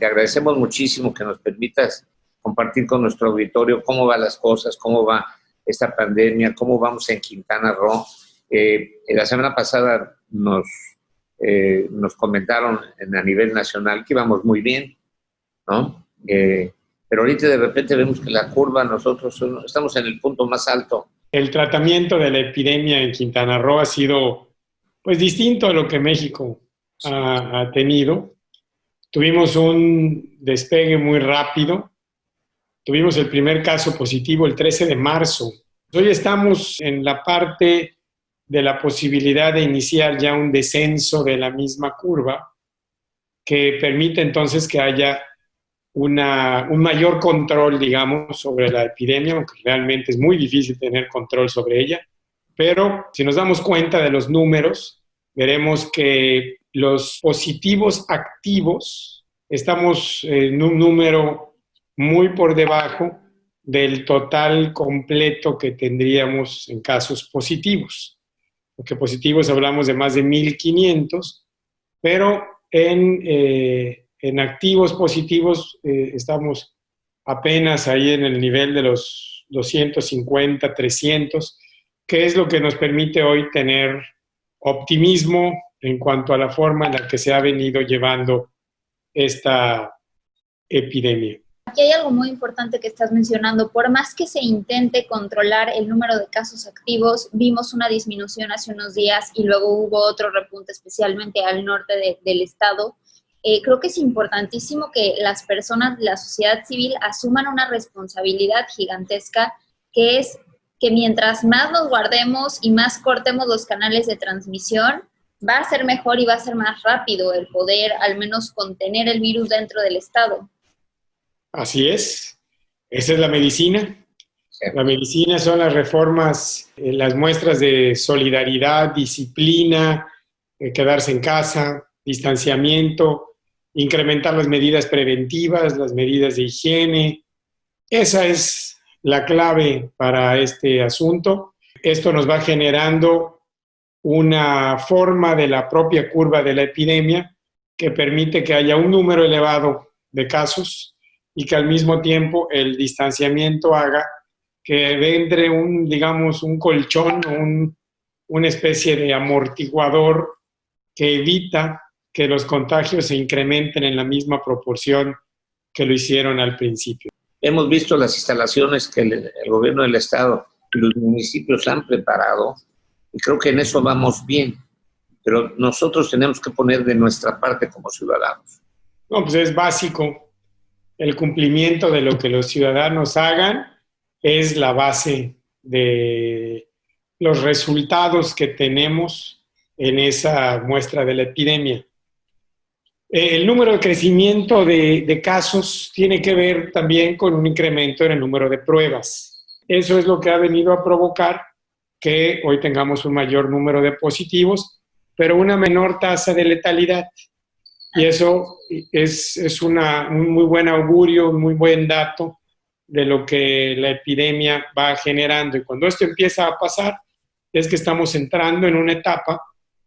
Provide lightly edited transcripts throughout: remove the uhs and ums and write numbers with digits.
Te agradecemos muchísimo que nos permitas compartir con nuestro auditorio cómo van las cosas, cómo va esta pandemia, cómo vamos en Quintana Roo. La semana pasada nos comentaron a nivel nacional que íbamos muy bien, ¿no? Pero ahorita de repente vemos que la curva, nosotros estamos en el punto más alto. El tratamiento de la epidemia en Quintana Roo ha sido pues distinto a lo que México ha tenido. Tuvimos un despegue muy rápido. Tuvimos el primer caso positivo el 13 de marzo. Hoy estamos en la parte de la posibilidad de iniciar ya un descenso de la misma curva que permite entonces que haya un mayor control, digamos, sobre la epidemia, aunque realmente es muy difícil tener control sobre ella. Pero si nos damos cuenta de los números, veremos que los positivos activos estamos en un número muy por debajo del total completo que tendríamos en casos positivos. Porque positivos hablamos de más de 1,500, pero en activos positivos estamos apenas ahí en el nivel de los 250, 300, que es lo que nos permite hoy tener optimismo en cuanto a la forma en la que se ha venido llevando esta epidemia. Aquí hay algo muy importante que estás mencionando. Por más que se intente controlar el número de casos activos, vimos una disminución hace unos días y luego hubo otro repunte, especialmente al norte del estado. Creo que es importantísimo que las personas de la sociedad civil asuman una responsabilidad gigantesca, que es que mientras más nos guardemos y más cortemos los canales de transmisión, va a ser mejor y va a ser más rápido el poder al menos contener el virus dentro del estado. Así es. Esa es la medicina. La medicina son las reformas, las muestras de solidaridad, disciplina, quedarse en casa, distanciamiento, incrementar las medidas preventivas, las medidas de higiene. Esa es la clave para este asunto. Esto nos va generando una forma de la propia curva de la epidemia que permite que haya un número elevado de casos y que al mismo tiempo el distanciamiento haga que entre un colchón, una especie de amortiguador que evita que los contagios se incrementen en la misma proporción que lo hicieron al principio. Hemos visto las instalaciones que el gobierno del estado y los municipios han preparado y creo que en eso vamos bien, pero nosotros tenemos que poner de nuestra parte como ciudadanos. No, pues es básico. El cumplimiento de lo que los ciudadanos hagan es la base de los resultados que tenemos en esa muestra de la epidemia. El número de crecimiento de casos tiene que ver también con un incremento en el número de pruebas. Eso es lo que ha venido a provocar que hoy tengamos un mayor número de positivos, pero una menor tasa de letalidad. Y eso es un muy buen augurio, un muy buen dato de lo que la epidemia va generando. Y cuando esto empieza a pasar, es que estamos entrando en una etapa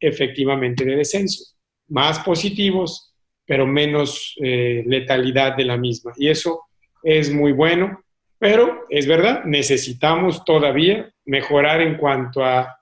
efectivamente de descenso. Más positivos, pero menos letalidad de la misma. Y eso es muy bueno, pero es verdad, necesitamos todavía mejorar en cuanto a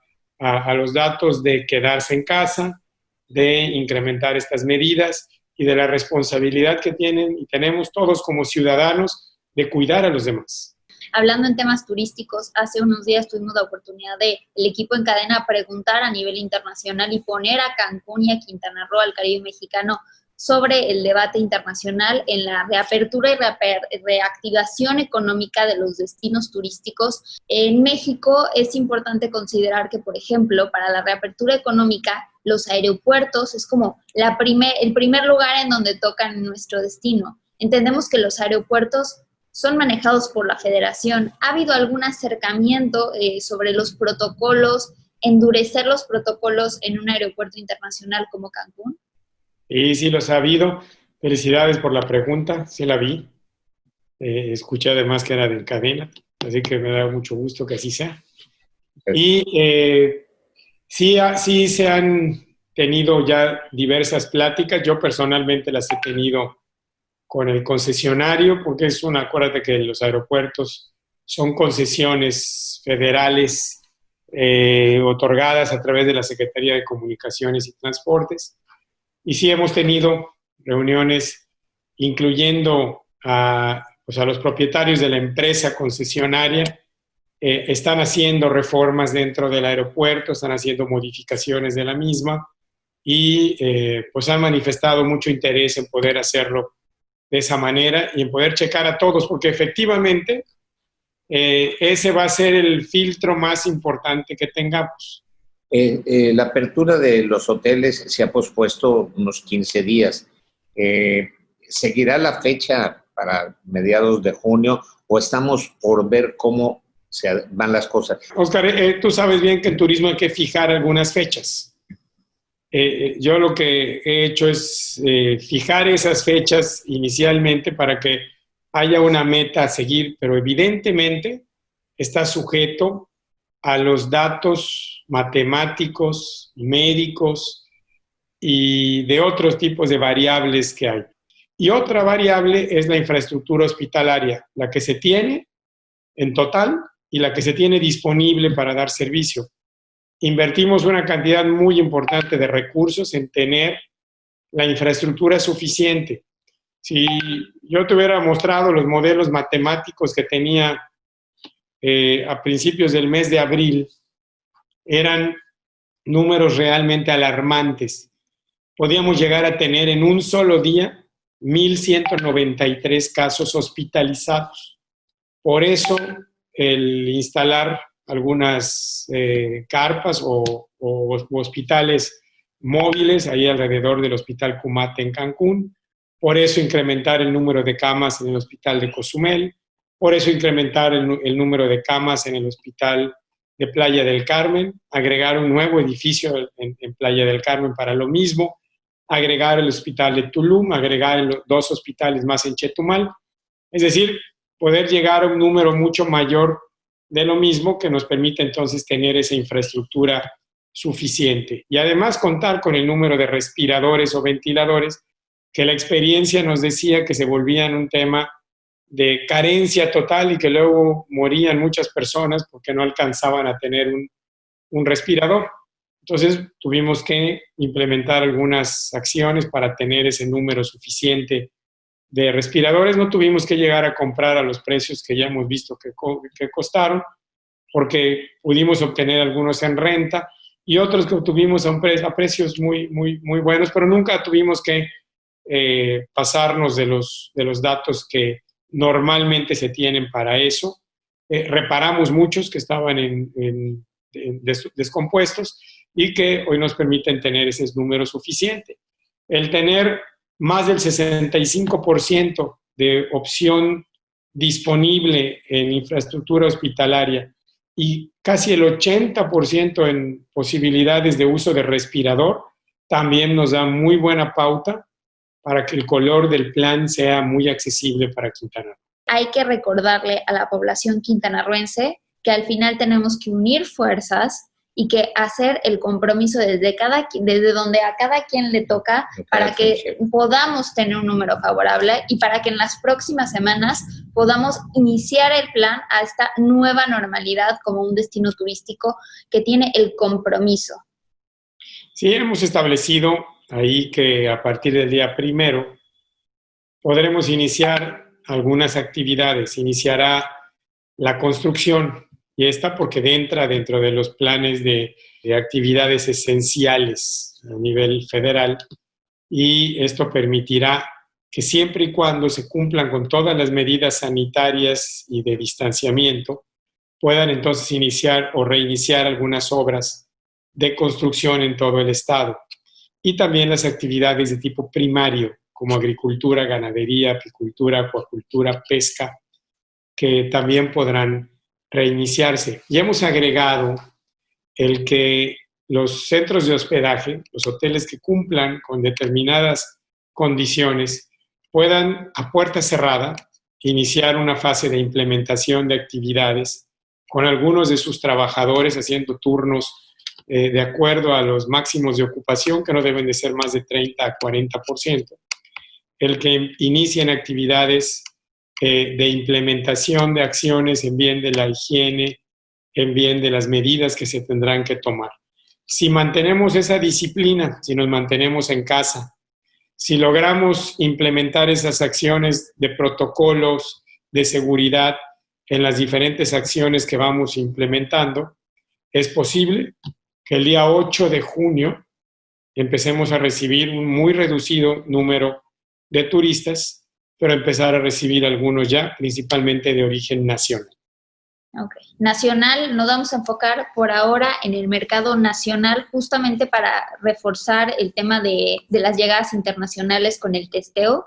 los datos de quedarse en casa, de incrementar estas medidas y de la responsabilidad que tienen y tenemos todos como ciudadanos de cuidar a los demás. Hablando en temas turísticos, hace unos días tuvimos la oportunidad de el equipo en cadena preguntar a nivel internacional y poner a Cancún y a Quintana Roo, al Caribe mexicano, sobre el debate internacional en la reapertura y reactivación económica de los destinos turísticos. En México es importante considerar que, por ejemplo, para la reapertura económica, los aeropuertos es como el primer lugar en donde tocan nuestro destino. Entendemos que los aeropuertos son manejados por la Federación. ¿Ha habido algún acercamiento sobre los protocolos, endurecer los protocolos en un aeropuerto internacional como Cancún? Y sí los ha habido. Felicidades por la pregunta, sí la vi. Escuché además que era de cadena, así que me da mucho gusto que así sea. Y sí se han tenido ya diversas pláticas. Yo personalmente las he tenido con el concesionario, porque acuérdate que los aeropuertos son concesiones federales otorgadas a través de la Secretaría de Comunicaciones y Transportes. Y sí hemos tenido reuniones incluyendo a los propietarios de la empresa concesionaria. Están haciendo reformas dentro del aeropuerto, están haciendo modificaciones de la misma y pues han manifestado mucho interés en poder hacerlo de esa manera y en poder checar a todos, porque efectivamente ese va a ser el filtro más importante que tengamos. La apertura de los hoteles se ha pospuesto unos 15 días. ¿Seguirá la fecha para mediados de junio o estamos por ver cómo van las cosas? Oscar, tú sabes bien que en turismo hay que fijar algunas fechas. Yo lo que he hecho es fijar esas fechas inicialmente para que haya una meta a seguir, pero evidentemente está sujeto a los datos matemáticos, médicos y de otros tipos de variables que hay. Y otra variable es la infraestructura hospitalaria, la que se tiene en total y la que se tiene disponible para dar servicio. Invertimos una cantidad muy importante de recursos en tener la infraestructura suficiente. Si yo te hubiera mostrado los modelos matemáticos que tenía a principios del mes de abril, eran números realmente alarmantes. Podíamos llegar a tener en un solo día 1,193 casos hospitalizados. Por eso el instalar algunas carpas o hospitales móviles ahí alrededor del Hospital Cumate en Cancún, por eso incrementar el número de camas en el Hospital de Cozumel, por eso incrementar el número de camas en el Hospital de Playa del Carmen, agregar un nuevo edificio en Playa del Carmen para lo mismo, agregar el Hospital de Tulum, agregar 2 hospitales más en Chetumal, es decir, poder llegar a un número mucho mayor de lo mismo que nos permite entonces tener esa infraestructura suficiente. Y además contar con el número de respiradores o ventiladores que la experiencia nos decía que se volvían un tema de carencia total y que luego morían muchas personas porque no alcanzaban a tener un respirador. Entonces tuvimos que implementar algunas acciones para tener ese número suficiente de respiradores. No tuvimos que llegar a comprar a los precios que ya hemos visto que costaron, porque pudimos obtener algunos en renta y otros que obtuvimos a precios muy, muy, muy buenos, pero nunca tuvimos que pasarnos de los datos que normalmente se tienen para eso. Reparamos muchos que estaban descompuestos y que hoy nos permiten tener ese número suficiente. El tener más del 65% de opción disponible en infraestructura hospitalaria y casi el 80% en posibilidades de uso de respirador, también nos da muy buena pauta para que el color del plan sea muy accesible para Quintana Roo. Hay que recordarle a la población quintanarroense que al final tenemos que unir fuerzas y que hacer el compromiso desde donde a cada quien le toca para que podamos tener un número favorable y para que en las próximas semanas podamos iniciar el plan a esta nueva normalidad como un destino turístico que tiene el compromiso. Sí, hemos establecido ahí que a partir del día 1 podremos iniciar algunas actividades. Iniciará la construcción. Y esta porque entra dentro de los planes de actividades esenciales a nivel federal y esto permitirá que siempre y cuando se cumplan con todas las medidas sanitarias y de distanciamiento, puedan entonces iniciar o reiniciar algunas obras de construcción en todo el estado. Y también las actividades de tipo primario, como agricultura, ganadería, apicultura, acuacultura, pesca, que también podrán reiniciarse. Y hemos agregado el que los centros de hospedaje, los hoteles que cumplan con determinadas condiciones, puedan a puerta cerrada iniciar una fase de implementación de actividades con algunos de sus trabajadores haciendo turnos de acuerdo a los máximos de ocupación, que no deben de ser más de 30 a 40%, el que inicien actividades de implementación de acciones en bien de la higiene, en bien de las medidas que se tendrán que tomar. Si mantenemos esa disciplina, si nos mantenemos en casa, si logramos implementar esas acciones de protocolos de seguridad en las diferentes acciones que vamos implementando, es posible que el día 8 de junio empecemos a recibir un muy reducido número de turistas, pero empezar a recibir algunos ya, principalmente de origen nacional. Ok. Nacional, nos vamos a enfocar por ahora en el mercado nacional, justamente para reforzar el tema de las llegadas internacionales con el testeo.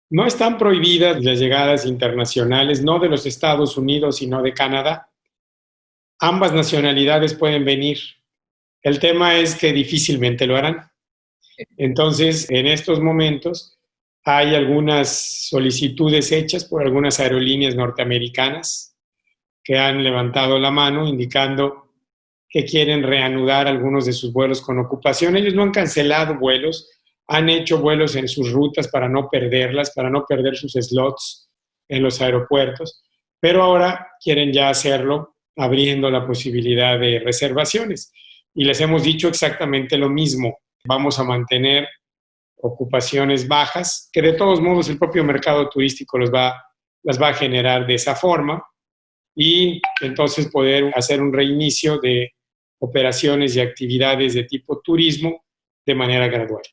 No están prohibidas las llegadas internacionales, no de los Estados Unidos, sino de Canadá. Ambas nacionalidades pueden venir. El tema es que difícilmente lo harán. Entonces, en estos momentos hay algunas solicitudes hechas por algunas aerolíneas norteamericanas que han levantado la mano indicando que quieren reanudar algunos de sus vuelos con ocupación. Ellos no han cancelado vuelos, han hecho vuelos en sus rutas para no perderlas, para no perder sus slots en los aeropuertos, pero ahora quieren ya hacerlo abriendo la posibilidad de reservaciones. Y les hemos dicho exactamente lo mismo. Vamos a mantener ocupaciones bajas, que de todos modos el propio mercado turístico las va a generar de esa forma, y entonces poder hacer un reinicio de operaciones y actividades de tipo turismo de manera gradual.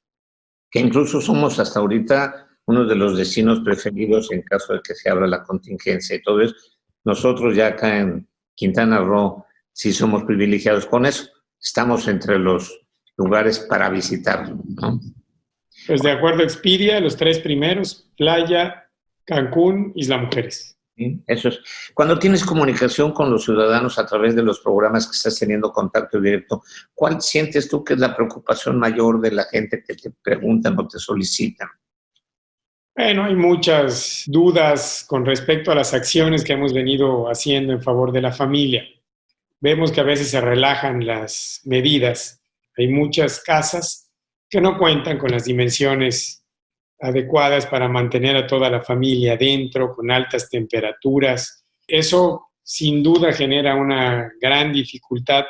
Que incluso somos hasta ahorita uno de los destinos preferidos en caso de que se abra la contingencia y todo eso. Nosotros ya acá en Quintana Roo sí somos privilegiados con eso. Estamos entre los lugares para visitar, ¿no? Pues de acuerdo a Expedia, los 3 primeros, Playa, Cancún, Isla Mujeres. Sí, eso es. Cuando tienes comunicación con los ciudadanos a través de los programas que estás teniendo contacto directo, ¿cuál sientes tú que es la preocupación mayor de la gente que te preguntan o te solicitan? Bueno, hay muchas dudas con respecto a las acciones que hemos venido haciendo en favor de la familia. Vemos que a veces se relajan las medidas. Hay muchas casas que no cuentan con las dimensiones adecuadas para mantener a toda la familia dentro, con altas temperaturas. Eso sin duda genera una gran dificultad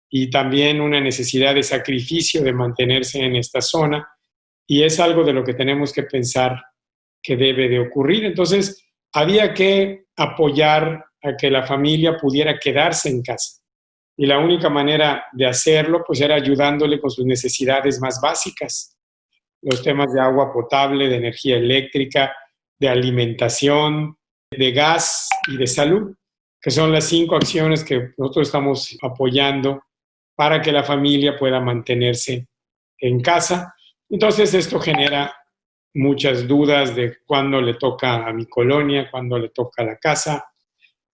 y también una necesidad de sacrificio de mantenerse en esta zona, y es algo de lo que tenemos que pensar que debe de ocurrir. Entonces, había que apoyar a que la familia pudiera quedarse en casa. Y la única manera de hacerlo, pues, era ayudándole con sus necesidades más básicas. Los temas de agua potable, de energía eléctrica, de alimentación, de gas y de salud, que son las 5 acciones que nosotros estamos apoyando para que la familia pueda mantenerse en casa. Entonces, esto genera muchas dudas de cuándo le toca a mi colonia, cuándo le toca a la casa.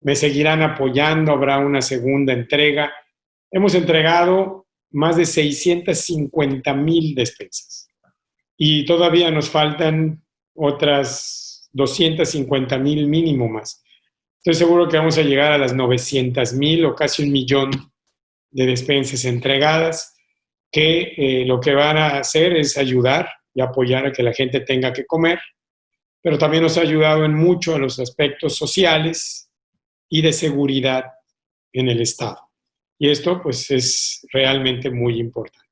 Me seguirán apoyando, habrá una segunda entrega. Hemos entregado más de 650,000 despensas y todavía nos faltan otras 250,000 mínimo más. Estoy seguro que vamos a llegar a las 900,000 o casi 1,000,000 de despensas entregadas, que lo que van a hacer es ayudar y apoyar a que la gente tenga que comer, pero también nos ha ayudado en mucho a los aspectos sociales y de seguridad en el Estado. Y esto, pues, es realmente muy importante.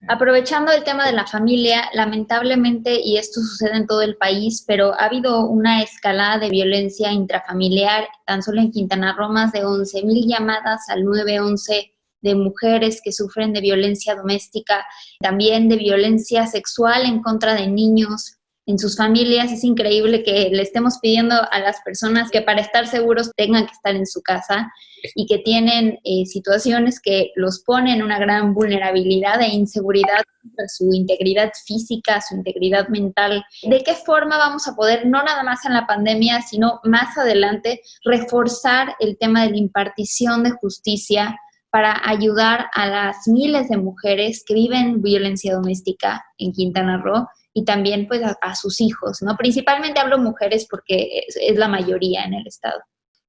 Aprovechando el tema de la familia, lamentablemente, y esto sucede en todo el país, pero ha habido una escalada de violencia intrafamiliar. Tan solo en Quintana Roo, más de 11,000 llamadas al 911 de mujeres que sufren de violencia doméstica, también de violencia sexual en contra de niños en sus familias. Es increíble que le estemos pidiendo a las personas que para estar seguros tengan que estar en su casa y que tienen situaciones que los ponen en una gran vulnerabilidad e inseguridad sobre su integridad física, su integridad mental. ¿De qué forma vamos a poder, no nada más en la pandemia, sino más adelante, reforzar el tema de la impartición de justicia para ayudar a las miles de mujeres que viven violencia doméstica en Quintana Roo y también pues a sus hijos, ¿no? Principalmente hablo mujeres porque es la mayoría en el estado.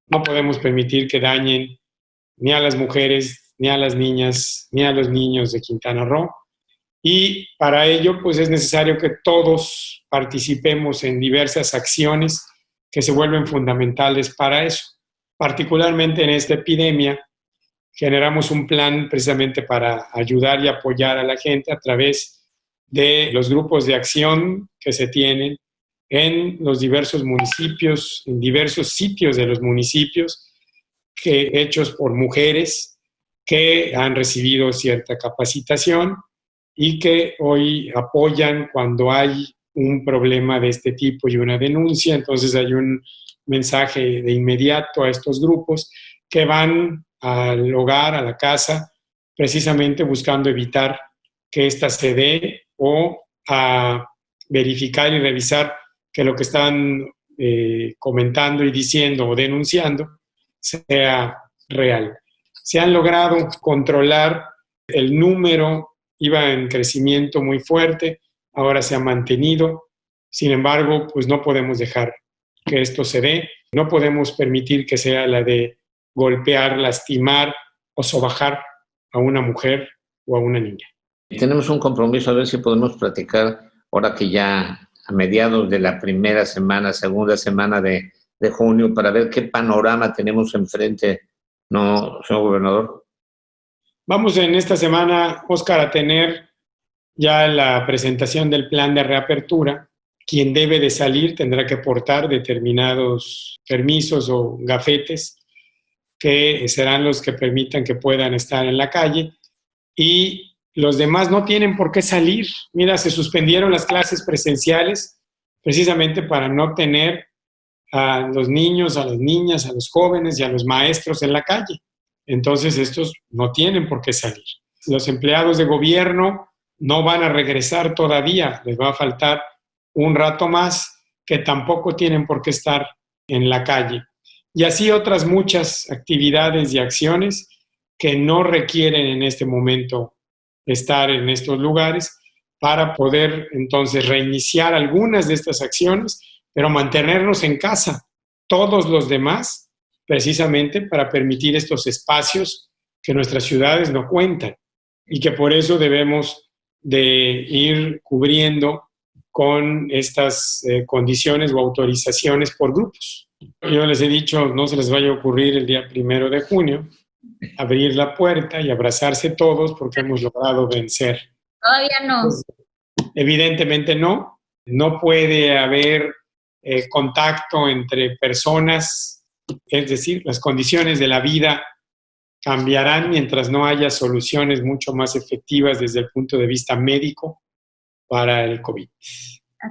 No podemos permitir que dañen ni a las mujeres, ni a las niñas, ni a los niños de Quintana Roo. Y para ello, pues es necesario que todos participemos en diversas acciones que se vuelven fundamentales para eso. Particularmente en esta epidemia, generamos un plan precisamente para ayudar y apoyar a la gente a través de los grupos de acción que se tienen en los diversos municipios, en diversos sitios de los municipios, hechos por mujeres que han recibido cierta capacitación y que hoy apoyan cuando hay un problema de este tipo y una denuncia. Entonces hay un mensaje de inmediato a estos grupos que van al hogar, a la casa, precisamente buscando evitar que ésta se dé o a verificar y revisar que lo que están comentando y diciendo o denunciando sea real. Se han logrado controlar el número, iba en crecimiento muy fuerte, ahora se ha mantenido. Sin embargo, pues no podemos dejar que esto se dé. No podemos permitir que sea la de golpear, lastimar o sobajar a una mujer o a una niña. Tenemos un compromiso, a ver si podemos platicar ahora que ya a mediados de la primera semana, segunda semana de junio, para ver qué panorama tenemos enfrente, ¿no, señor gobernador? Vamos en esta semana, Óscar, a tener ya la presentación del plan de reapertura. Quien debe de salir tendrá que portar determinados permisos o gafetes que serán los que permitan que puedan estar en la calle, y los demás no tienen por qué salir. Mira, se suspendieron las clases presenciales precisamente para no tener a los niños, a las niñas, a los jóvenes y a los maestros en la calle. Entonces estos no tienen por qué salir. Los empleados de gobierno no van a regresar todavía, les va a faltar un rato más, que tampoco tienen por qué estar en la calle. Y así otras muchas actividades y acciones que no requieren en este momento estar en estos lugares, para poder entonces reiniciar algunas de estas acciones, pero mantenernos en casa, todos los demás, precisamente para permitir estos espacios que nuestras ciudades no cuentan y que por eso debemos de ir cubriendo con estas condiciones o autorizaciones por grupos. Yo les he dicho, no se les vaya a ocurrir el día 1 de junio abrir la puerta y abrazarse todos porque hemos logrado vencer. Todavía no. Pues, evidentemente no. No puede haber contacto entre personas, es decir, las condiciones de la vida cambiarán mientras no haya soluciones mucho más efectivas desde el punto de vista médico para el COVID.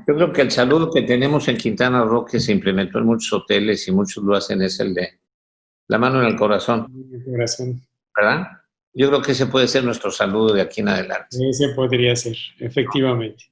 Yo creo que el saludo que tenemos en Quintana Roo, que se implementó en muchos hoteles y muchos lo hacen, es el de la mano en el corazón. El corazón. ¿Verdad? Yo creo que ese puede ser nuestro saludo de aquí en adelante. Ese podría ser, efectivamente.